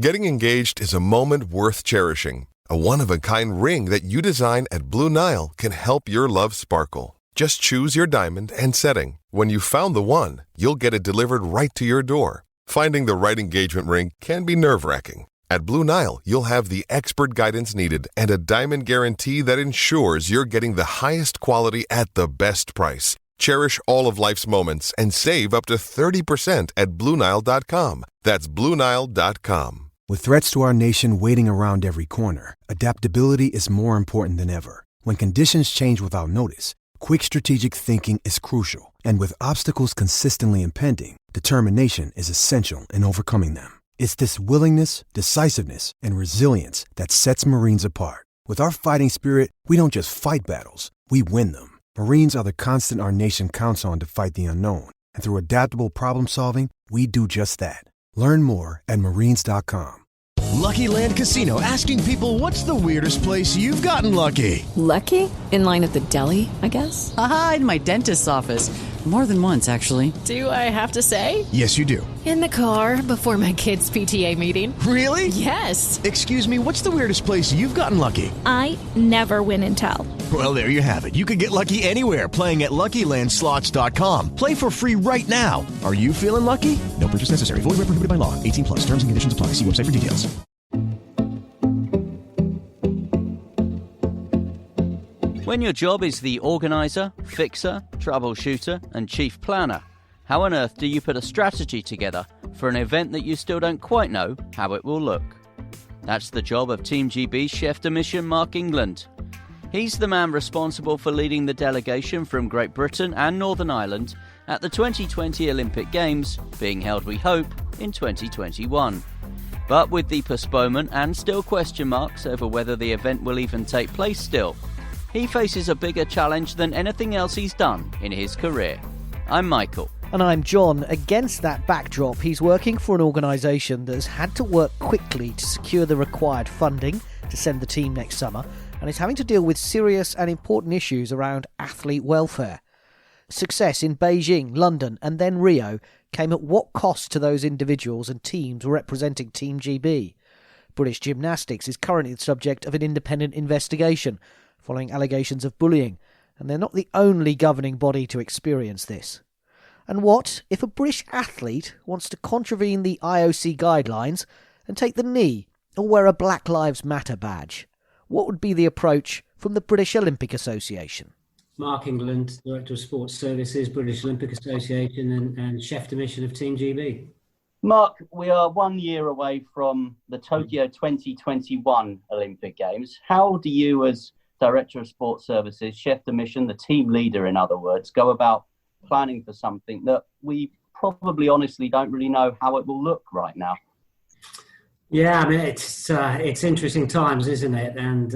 Getting engaged is a moment worth cherishing. A one-of-a-kind ring that you design at Blue Nile can help your love sparkle. Just choose your diamond and setting. When you've found the one, you'll get it delivered right to your door. Finding the right engagement ring can be nerve-wracking. At Blue Nile, you'll have the expert guidance needed and a diamond guarantee that ensures you're getting the highest quality at the best price. Cherish all of life's moments and save up to 30% at BlueNile.com. That's BlueNile.com. With threats to our nation waiting around every corner, adaptability is more important than ever. When conditions change without notice, quick strategic thinking is crucial. And with obstacles consistently impending, determination is essential in overcoming them. It's this willingness, decisiveness, and resilience that sets Marines apart. With our fighting spirit, we don't just fight battles, we win them. Marines are the constant our nation counts on to fight the unknown. And through adaptable problem solving, we do just that. Learn more at marines.com. Lucky Land Casino, asking people, what's the weirdest place you've gotten lucky? Lucky? In line at the deli, I guess? Aha, in my dentist's office. More than once, actually. Do I have to say? Yes, you do. In the car before my kids' PTA meeting. Really? Yes. Excuse me, what's the weirdest place you've gotten lucky? I never win and tell. Well, there you have it. You can get lucky anywhere, playing at LuckyLandSlots.com. Play for free right now. Are you feeling lucky? No purchase necessary. Void where prohibited by law. 18 plus. Terms and conditions apply. See website for details. When your job is the organiser, fixer, troubleshooter and chief planner, how on earth do you put a strategy together for an event that you still don't quite know how it will look? That's the job of Team GB's chef de mission, Mark England. He's the man responsible for leading the delegation from Great Britain and Northern Ireland at the 2020 Olympic Games, being held, we hope, in 2021. But with the postponement and still question marks over whether the event will even take place still, he faces a bigger challenge than anything else he's done in his career. I'm Michael. And I'm John. Against that backdrop, he's working for an organisation that has had to work quickly to secure the required funding to send the team next summer, and is having to deal with serious and important issues around athlete welfare. Success in Beijing, London and then Rio came at what cost to those individuals and teams representing Team GB? British Gymnastics is currently the subject of an independent investigation following allegations of bullying, and they're not the only governing body to experience this. And what if a British athlete wants to contravene the IOC guidelines and take the knee or wear a Black Lives Matter badge? What would be the approach from the British Olympic Association? Mark England, Director of Sports Services, British Olympic Association and Chef de Mission of Team GB. Mark, we are 1 year away from the Tokyo 2021 Olympic Games. How do you, as Director of Sports Services, Chef de Mission, the team leader in other words, go about planning for something that we probably honestly don't really know how it will look right now? Yeah, I mean, it's interesting times, isn't it? And,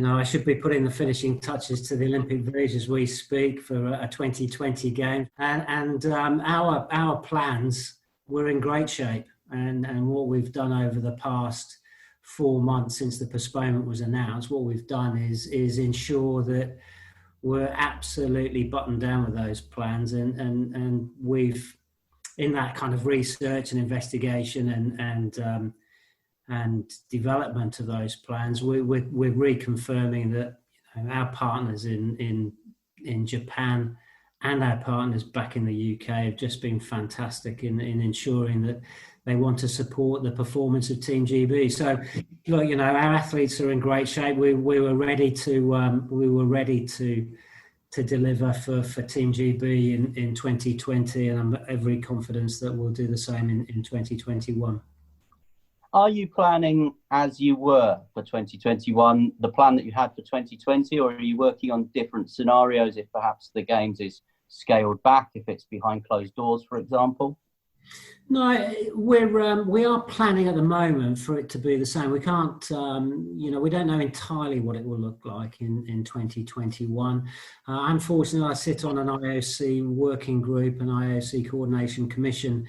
I should be putting the finishing touches to the Olympic Village as we speak for a 2020 game. And our plans, we're in great shape. And what we've done over the past 4 months since the postponement was announced, what we've done is ensure that we're absolutely buttoned down with those plans. And we've, in that kind of research and investigation and development of those plans, we're reconfirming that our partners in Japan and our partners back in the UK have just been fantastic in ensuring that they want to support the performance of Team GB. So, look, our athletes are in great shape. We were ready to deliver for Team GB in 2020, and I'm every confidence that we'll do the same in 2021. Are you planning as you were for 2021, the plan that you had for 2020, or are you working on different scenarios if perhaps the Games is scaled back, if it's behind closed doors, for example? No, we are planning at the moment for it to be the same. We can't, we don't know entirely what it will look like in 2021. Unfortunately, I sit on an IOC working group, an IOC coordination commission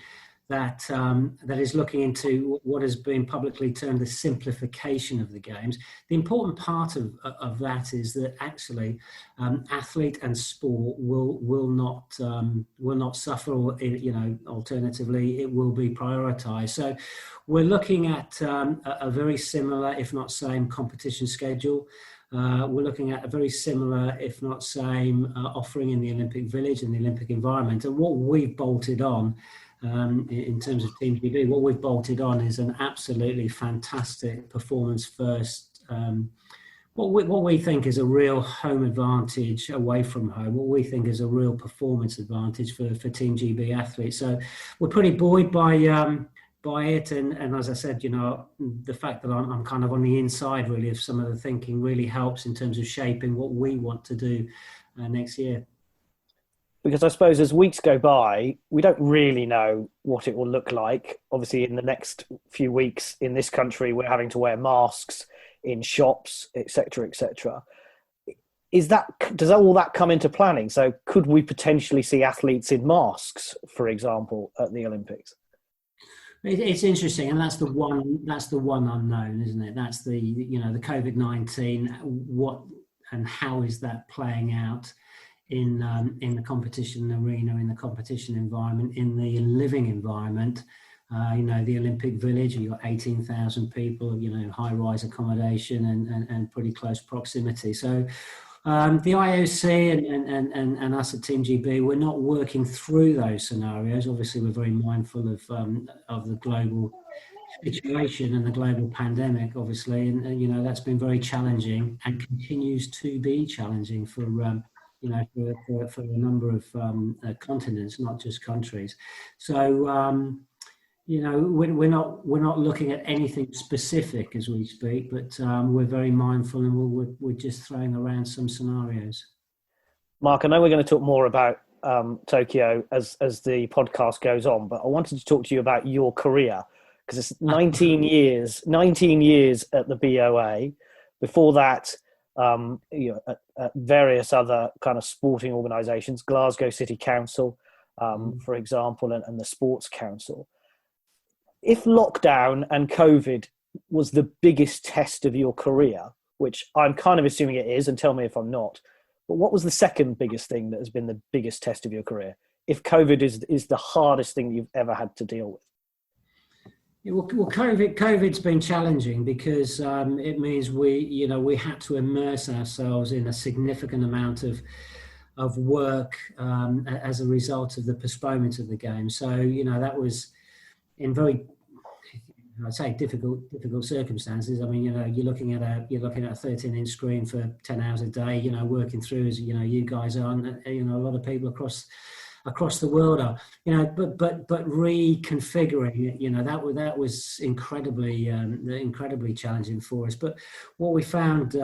that is looking into what has been publicly termed the simplification of the games. The important part of that is that actually athlete and sport will not suffer, or alternatively it will be prioritised. So we're looking at a very similar, if not same, competition schedule. We're looking at a very similar, if not same, offering in the Olympic Village and the Olympic environment. And what we've bolted on in terms of Team GB, what we've bolted on is an absolutely fantastic performance first. What we think is a real home advantage away from home. What we think is a real performance advantage for Team GB athletes. So we're pretty buoyed by it, and as I said, the fact that I'm kind of on the inside really of some of the thinking really helps in terms of shaping what we want to do next year. Because I suppose as weeks go by, we don't really know what it will look like. Obviously, in the next few weeks in this country, we're having to wear masks in shops, etc., etc. Does all that come into planning? So could we potentially see athletes in masks, for example, at the Olympics? It's interesting, and that's the one unknown, isn't it? That's the the COVID-19. What and how is that playing out in the competition arena, in the competition environment, in the living environment? The Olympic Village, you've got 18,000 people, high-rise accommodation and pretty close proximity. So the IOC and us at Team GB, we're not working through those scenarios. Obviously, we're very mindful of the global situation and the global pandemic, obviously, and that's been very challenging and continues to be challenging for for a number of continents, not just countries. So we're not looking at anything specific as we speak, but we're very mindful, and we're just throwing around some scenarios. Mark, I know we're going to talk more about Tokyo as the podcast goes on, but I wanted to talk to you about your career, because it's 19 years at the BOA. Before that, at various other kind of sporting organisations, Glasgow City Council, for example, and the Sports Council. If lockdown and COVID was the biggest test of your career, which I'm kind of assuming it is, and tell me if I'm not, but what was the second biggest thing that has been the biggest test of your career? If COVID is the hardest thing you've ever had to deal with? Well, COVID's been challenging because it means we had to immerse ourselves in a significant amount of work as a result of the postponement of the game. So that was in very, I'd say, difficult circumstances. I mean, you're looking at a 13-inch screen for 10 hours a day. Working through as you guys are, and a lot of people across the world are. But reconfiguring it, that was incredibly challenging for us. But what we found,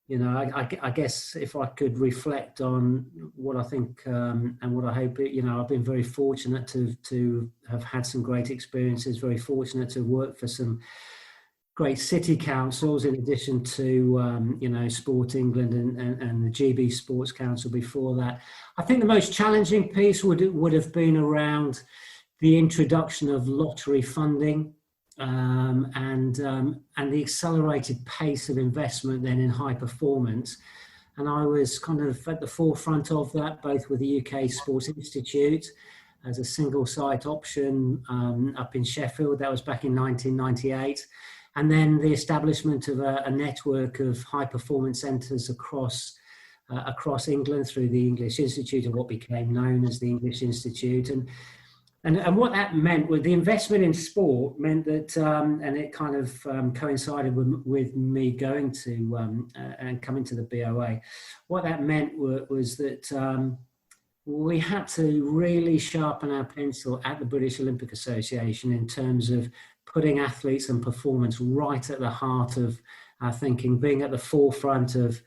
I guess if I could reflect on what I think and what I hope, I've been very fortunate to have had some great experiences, very fortunate to work for some great city councils in addition to, Sport England and the GB Sports Council before that. I think the most challenging piece would have been around the introduction of lottery funding, and the accelerated pace of investment then in high performance. And I was kind of at the forefront of that, both with the UK Sports Institute as a single site option up in Sheffield. That was back in 1998. And then the establishment of a network of high performance centres across England through the English Institute, and what became known as the English Institute. And what that meant was the investment in sport meant that, and it kind of coincided with me going to and coming to the BOA. What that meant was that we had to really sharpen our pencil at the British Olympic Association in terms of putting athletes and performance right at the heart of our thinking, being at the forefront of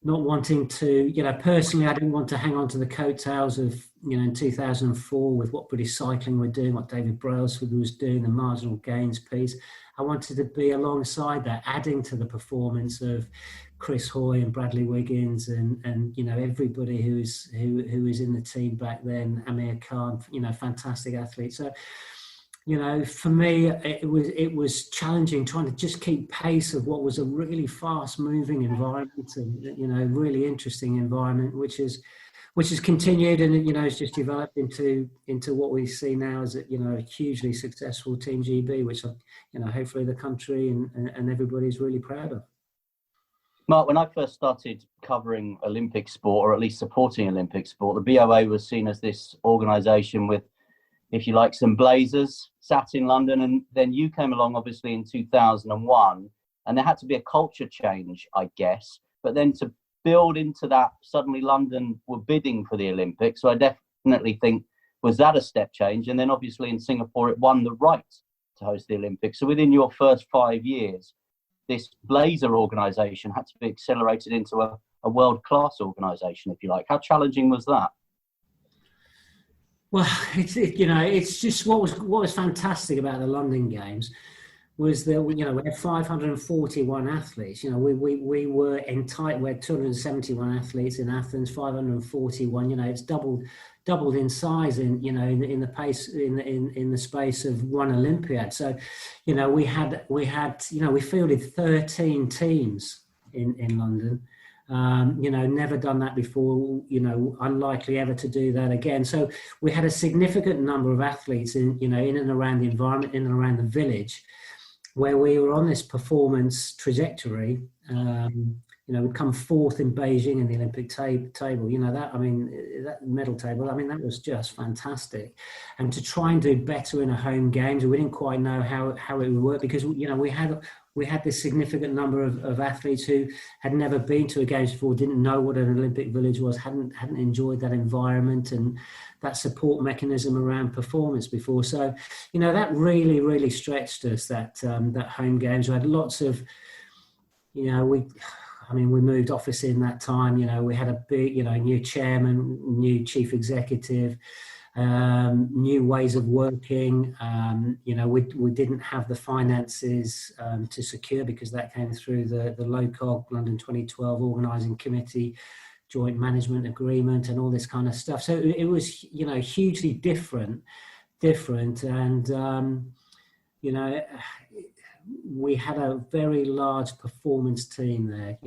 not wanting to, personally, I didn't want to hang on to the coattails of in 2004 with what British Cycling were doing, what David Brailsford was doing, the marginal gains piece. I wanted to be alongside that, adding to the performance of Chris Hoy and Bradley Wiggins and everybody who was in the team back then, Amir Khan, fantastic athletes. So, for me, it was challenging trying to just keep pace of what was a really fast-moving environment and really interesting environment, which has continued and has just developed into what we see now as a hugely successful Team GB, which hopefully the country and everybody's really proud of. Mark, when I first started covering Olympic sport, or at least supporting Olympic sport, the BOA was seen as this organisation with, if you like, some blazers sat in London. And then you came along, obviously, in 2001, and there had to be a culture change, I guess. But then to build into that, suddenly London were bidding for the Olympics. So I definitely think, was that a step change? And then obviously in Singapore, it won the right to host the Olympics. So within your first 5 years, this Blazer organisation had to be accelerated into a world-class organisation, if you like. How challenging was that? Well, it's just what was fantastic about the London Games was that we had 541 athletes. We were entitled. We had 271 athletes in Athens, 541. It's doubled in size in the space of one Olympiad. So, we fielded 13 teams in London. Never done that before, unlikely ever to do that again. So we had a significant number of athletes in and around the environment, in and around the village, where we were on this performance trajectory. We'd come fourth in Beijing in the Olympic table. That medal table, that was just fantastic. And to try and do better in a home games, we didn't quite know how it would work, because we had this significant number of athletes who had never been to a games before, didn't know what an Olympic village was, hadn't enjoyed that environment and that support mechanism around performance before. So, that really, really stretched us, that home games. We had lots of, we moved office in that time. We had a big, new chairman, new chief executive, new ways of working. We didn't have the finances to secure, because that came through the LOCOG London 2012 organising committee, joint management agreement, and all this kind of stuff. So it was, hugely different, and we had a very large performance team there.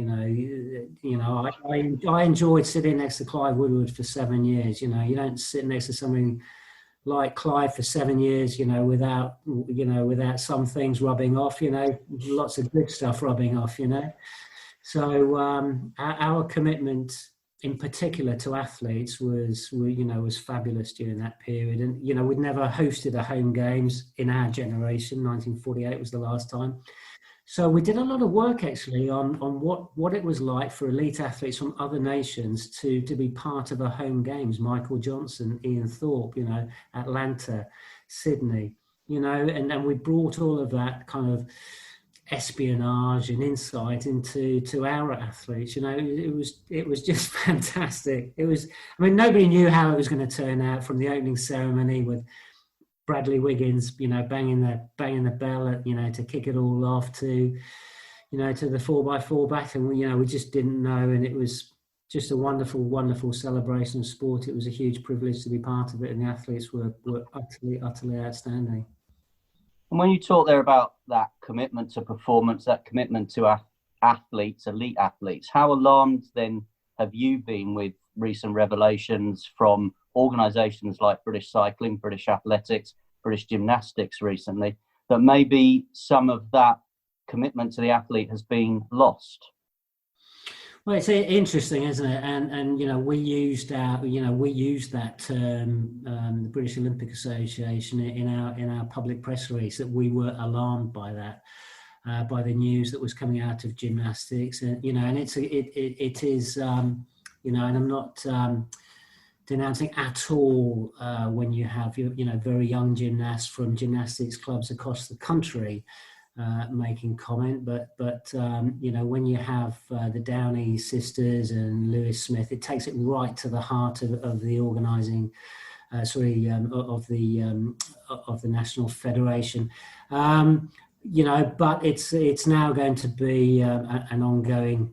I enjoyed sitting next to Clive Woodward for 7 years. You don't sit next to somebody like Clive for 7 years, without some things rubbing off. Lots of good stuff rubbing off. So our commitment, in particular to athletes, was fabulous during that period. And we'd never hosted a home games in our generation. 1948 was the last time. So we did a lot of work actually on what it was like for elite athletes from other nations to be part of a home games. Michael Johnson, Ian Thorpe, Atlanta, Sydney, and we brought all of that kind of espionage and insight into our athletes. It was just fantastic. Nobody knew how it was going to turn out, from the opening ceremony with Bradley Wiggins, banging the bell, to kick it all off, to the 4x4 battle. We just didn't know, and it was just a wonderful, wonderful celebration of sport. It was a huge privilege to be part of it, and the athletes were utterly, utterly outstanding. And when you talk there about that commitment to performance, that commitment to athletes, elite athletes, how alarmed then have you been with recent revelations from organisations like British Cycling, British Athletics, British Gymnastics recently, that maybe some of that commitment to the athlete has been lost? Well, it's interesting, isn't it? And we used that term, the British Olympic Association, in our public press release, that we were alarmed by that, by the news that was coming out of gymnastics, and and it is, and I'm not denouncing at all when you have very young gymnasts from gymnastics clubs across the country making comment, but when you have the Downey sisters and Lewis Smith, it takes it right to the heart of the organising, of the National Federation. But it's now going to be an ongoing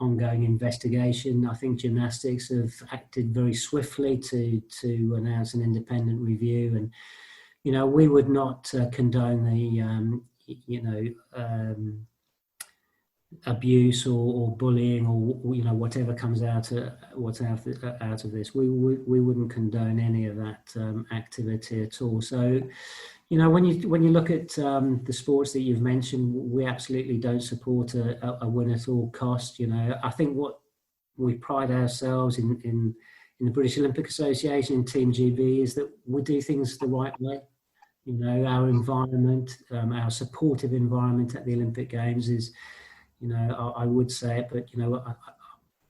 investigation. I think gymnastics have acted very swiftly to announce an independent review, and we would not condone the abuse or bullying or whatever comes out of this. We wouldn't condone any of that activity at all. So when you look at the sports that you've mentioned, we absolutely don't support a win at all cost. I think what we pride ourselves in the British Olympic Association, in Team GB, is that we do things the right way. Our environment, our supportive environment at the Olympic Games is, I would say it, but I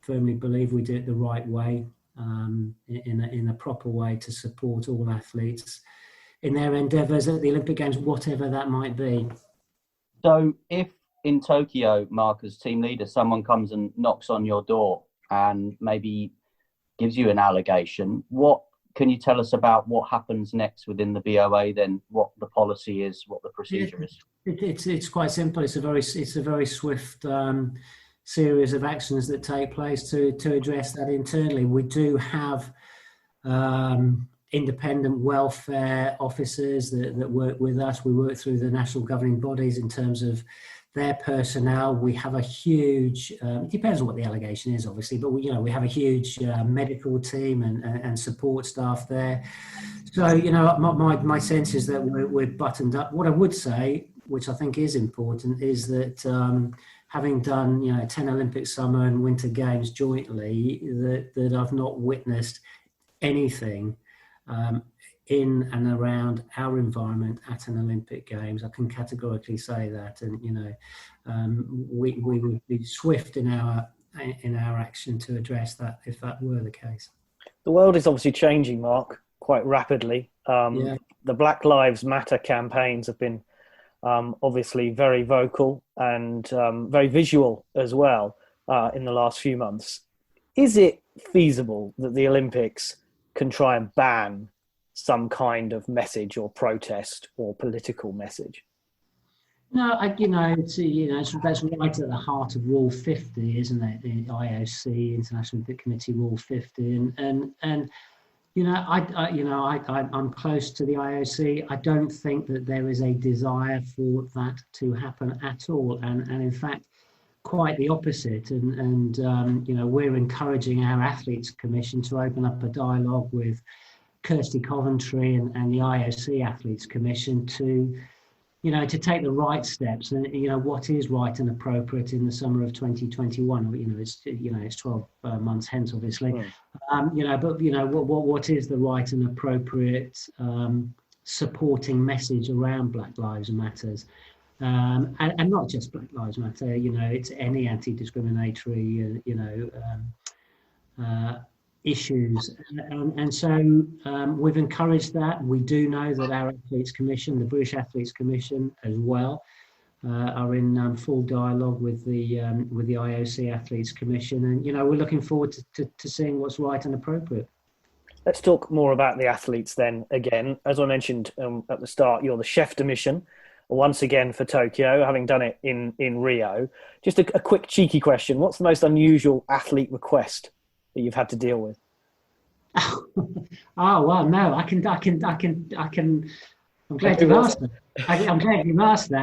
firmly believe we do it the right way, in a proper way to support all athletes in their endeavours at the Olympic Games, whatever that might be. So if in Tokyo, Mark, as team leader, someone comes and knocks on your door and maybe gives you an allegation, what can you tell us about what happens next within the BOA then, what the policy is, what the procedure is? It's quite simple. It's a very swift series of actions that take place to address that internally. We do have independent welfare officers that work with us. We work through the national governing bodies in terms of their personnel. We have a huge, it depends on what the allegation is, obviously, but we have a huge medical team and support staff there. So, my sense is that we're buttoned up. What I would say, which I think is important, is that having done, 10 Olympic summer and winter games jointly, that I've not witnessed anything in and around our environment at an Olympic Games. I can categorically say that, and we would be swift in our action to address that if that were the case. The world is obviously changing, Mark, quite rapidly. The Black Lives Matter campaigns have been obviously very vocal and very visual as well in the last few months. Is it feasible that the Olympics can try and ban some kind of message or protest or political message? No, that's right at the heart of Rule 50, isn't it? The IOC, International Olympic Committee Rule 50, and I'm close to the IOC. I don't think that there is a desire for that to happen at all, and in fact, quite the opposite. And we're encouraging our Athletes Commission to open up a dialogue with Kirsty Coventry and the IOC Athletes Commission to take the right steps and what is right and appropriate in the summer of 2021. It's 12 months hence, obviously. What is the right and appropriate supporting message around Black Lives Matters, and not just Black Lives Matter. It's any anti-discriminatory issues, and so we've encouraged that. We do know that our Athletes Commission, the British Athletes Commission as well, are in full dialogue with the IOC Athletes Commission, and we're looking forward to seeing what's right and appropriate. Let's talk more about the athletes then. Again, as I mentioned at the start, you're the chef de mission once again for Tokyo, having done it in Rio. Just a quick cheeky question: what's the most unusual athlete request that you've had to deal with? Oh well, no, I can. I'm glad you asked that.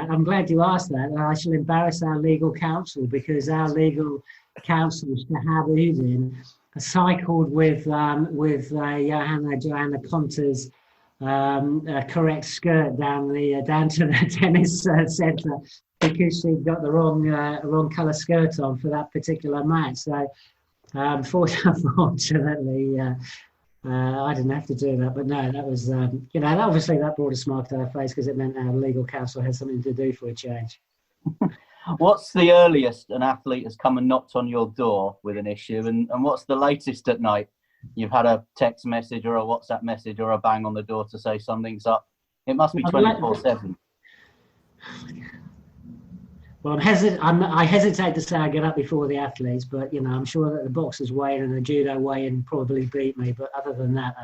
I'm glad you asked that. And I shall embarrass our legal counsel, because our legal counsel, Shahab Udin, cycled with Johanna Conter's correct skirt down to the tennis centre because she'd got the wrong colour skirt on for that particular match. So. Unfortunately, I didn't have to do that, but no, that was, obviously that brought a smile to our face because it meant our legal counsel had something to do for a change. What's the earliest an athlete has come and knocked on your door with an issue, and what's the latest at night you've had a text message or a WhatsApp message or a bang on the door to say something's up? It must be 24/7. Well, I hesitate to say I get up before the athletes, but I'm sure that the boxers weigh in and the judo weigh in probably beat me. But other than that,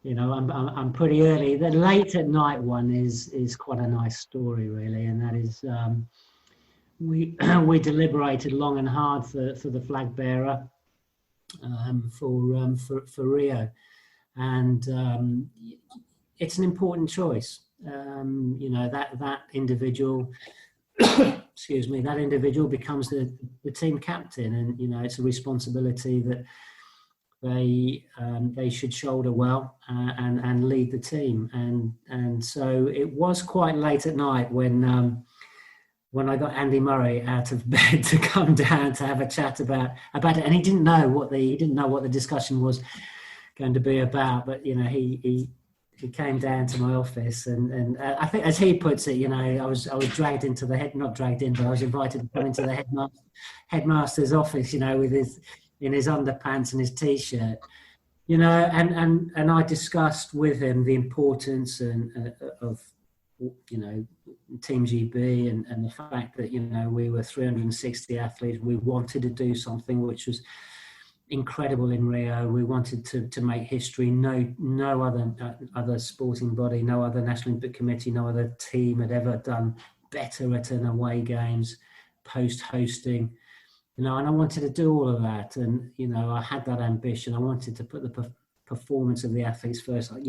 I'm pretty early. The late at night one is quite a nice story, really, and that is we we deliberated long and hard for the flag bearer for Rio, and it's an important choice. That individual. Excuse me, that individual becomes the team captain, and it's a responsibility that they should shoulder well and lead the team, and so it was quite late at night when I got Andy Murray out of bed to come down to have a chat about it, and he didn't know what the discussion was going to be about, but he came down to my office, and I think, as he puts it, I was dragged into not dragged in, but I was invited to come into the headmaster's office, with his underpants and his t-shirt, and I discussed with him the importance of Team GB and the fact that we were 360 athletes. We wanted to do something which was incredible in Rio. We wanted to make history. No other sporting body, no other National Olympic Committee, no other team had ever done better at an away games post hosting. And I wanted to do all of that, and I had that ambition. I wanted to put the performance of the athletes first, and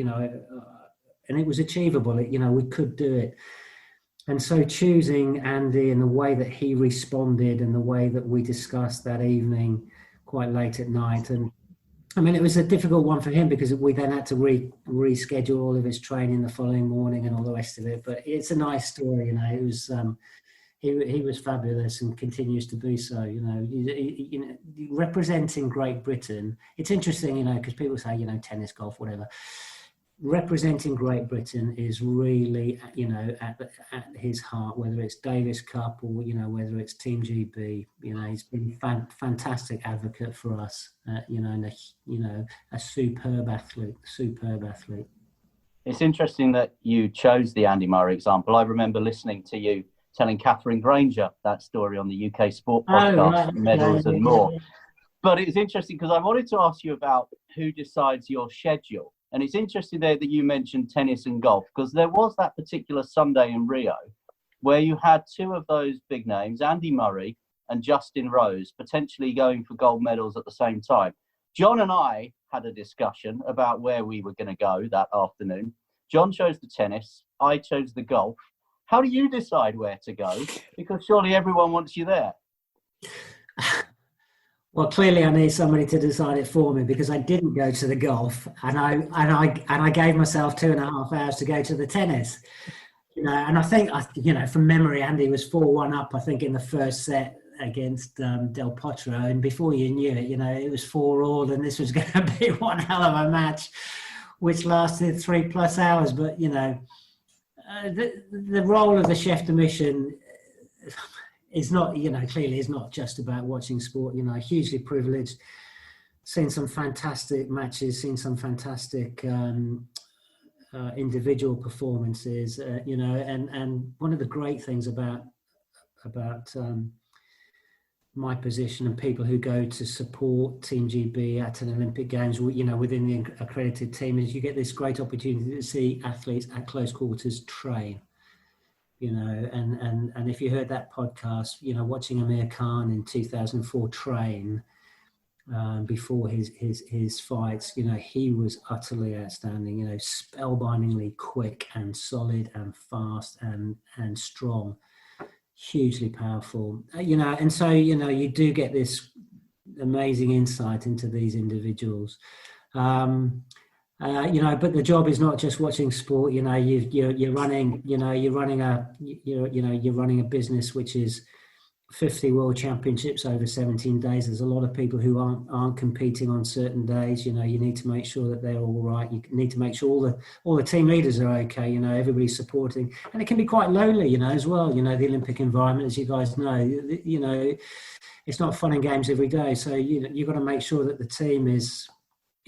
it was achievable. We could do it. And so choosing Andy and the way that he responded and the way that we discussed that evening quite late at night, and I mean, it was a difficult one for him because we then had to reschedule all of his training the following morning and all the rest of it. But it's a nice story, It was he was fabulous and continues to be so. Representing Great Britain. It's interesting, because people say, tennis, golf, whatever. Representing Great Britain is really, at his heart, whether it's Davis Cup or, whether it's Team GB, he's been a fantastic advocate for us, and a superb athlete. It's interesting that you chose the Andy Murray example. I remember listening to you telling Catherine Granger that story on the UK Sport podcast, medals and more. But it's interesting because I wanted to ask you about who decides your schedule. And it's interesting there that you mentioned tennis and golf, because there was that particular Sunday in Rio where you had two of those big names, Andy Murray and Justin Rose, potentially going for gold medals at the same time. John and I had a discussion about where we were going to go that afternoon. John chose the tennis, I chose the golf. How do you decide where to go? Because surely everyone wants you there. Well, clearly I need somebody to decide it for me, because I didn't go to the golf, and I gave myself 2.5 hours to go to the tennis. And I think from memory, Andy was 4-1 up, I think, in the first set against Del Potro, and before you knew it, it was 4-all, and this was going to be one hell of a match, which lasted 3+ hours. But the role of the chef de mission is not, clearly is not just about watching sport. Hugely privileged, seen some fantastic matches, seen some fantastic individual performances, and one of the great things about my position and people who go to support Team GB at an Olympic Games, within the accredited team, is you get this great opportunity to see athletes at close quarters train. And if you heard that podcast, watching Amir Khan in 2004 train before his fights, he was utterly outstanding, spellbindingly quick and solid and fast and strong, hugely powerful, and so, you do get this amazing insight into these individuals. But the job is not just watching sport. You're running a business which is 50 World Championships over 17 days. There's a lot of people who aren't competing on certain days. You need to make sure that they're all right. You need to make sure all the team leaders are okay. Everybody's supporting, and it can be quite lonely, as well. The Olympic environment, as you guys know, it's not fun and games every day. So you've got to make sure that the team is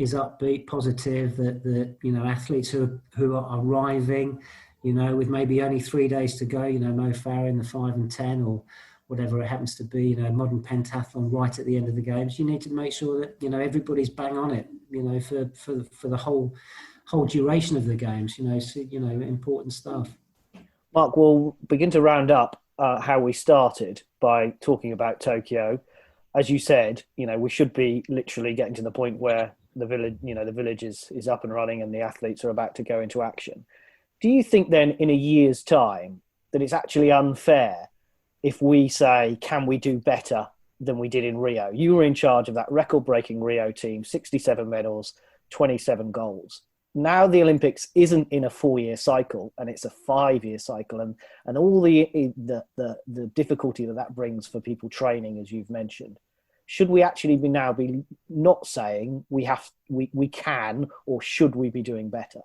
upbeat, positive, that athletes who are arriving, with maybe only 3 days to go, Mo Farah in the 5 and 10 or whatever it happens to be, modern pentathlon right at the end of the games. You need to make sure that, everybody's bang on it, for the whole duration of the games, important stuff. Mark, we'll begin to round up how we started by talking about Tokyo. As you said, we should be literally getting to the point where the village is up and running and the athletes are about to go into action. Do you think then in a year's time that it's actually unfair if we say, can we do better than we did in Rio? You were in charge of that record-breaking Rio team, 67 medals, 27 goals. Now the Olympics isn't in a 4-year cycle and it's a 5-year cycle, and all the difficulty that brings for people training, as you've mentioned. Should we actually be not saying we can, or should we be doing better?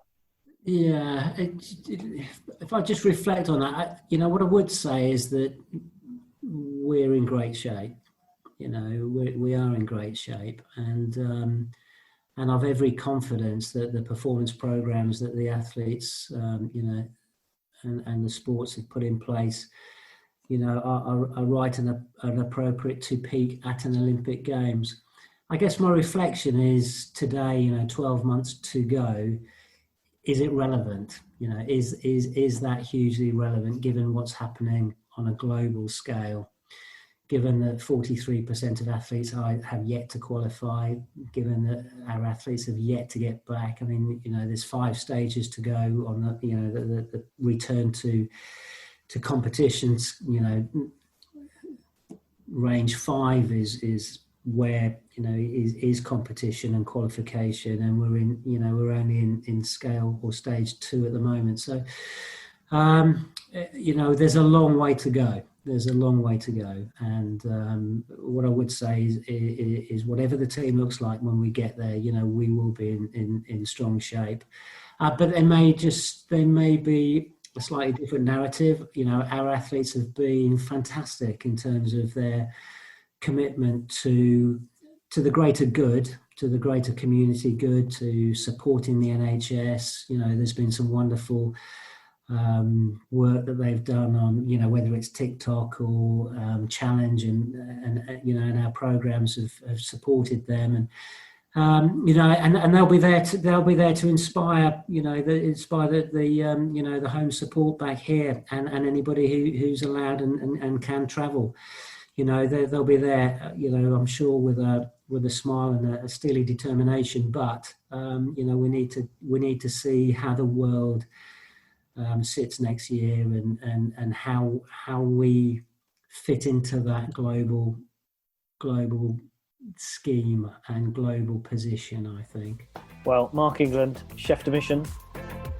Yeah, if I just reflect on that, what I would say is that we're in great shape. We are in great shape, and I've every confidence that the performance programs that the athletes, and the sports have put in place, are right and appropriate to peak at an Olympic Games. I guess my reflection is today, 12 months to go. Is it relevant? Is that hugely relevant given what's happening on a global scale? Given that 43% of athletes have yet to qualify, given that our athletes have yet to get back. I mean, there's 5 stages to go on the return to competitions. Range 5 is where is competition and qualification, and we're only in scale or stage 2 at the moment. So there's a long way to go. And what I would say is whatever the team looks like when we get there, we will be in strong shape. But there may be a slightly different narrative. Our athletes have been fantastic in terms of their commitment to the greater good, to the greater community good, to supporting the NHS. There's been some wonderful work that they've done on, whether it's TikTok or Challenge, and our programs have supported them, and they'll be there to inspire, the home support back here, and anybody who's allowed and can travel. They'll be there, I'm sure with a smile and a steely determination. But we need to see how the world sits next year, and how we fit into that global scheme and global position, I think. Well, Mark England, Chef de Mission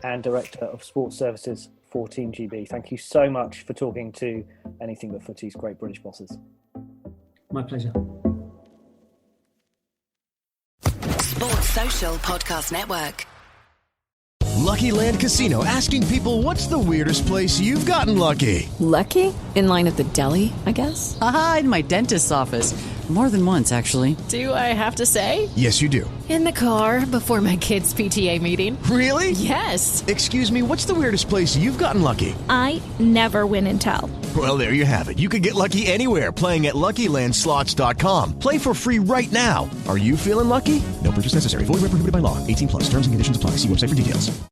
and Director of Sports Services for Team GB, thank you so much for talking to Anything But Footy's Great British Bosses. My pleasure. Sports Social Podcast Network. Lucky Land Casino, asking people, what's the weirdest place you've gotten lucky? Lucky? In line at the deli, I guess? Aha, in my dentist's office. More than once, actually. Do I have to say? Yes, you do. In the car before my kids' PTA meeting. Really? Yes. Excuse me, what's the weirdest place you've gotten lucky? I never win and tell. Well, there you have it. You can get lucky anywhere, playing at LuckyLandSlots.com. Play for free right now. Are you feeling lucky? No purchase necessary. Void where prohibited by law. 18+. Terms and conditions apply. See website for details.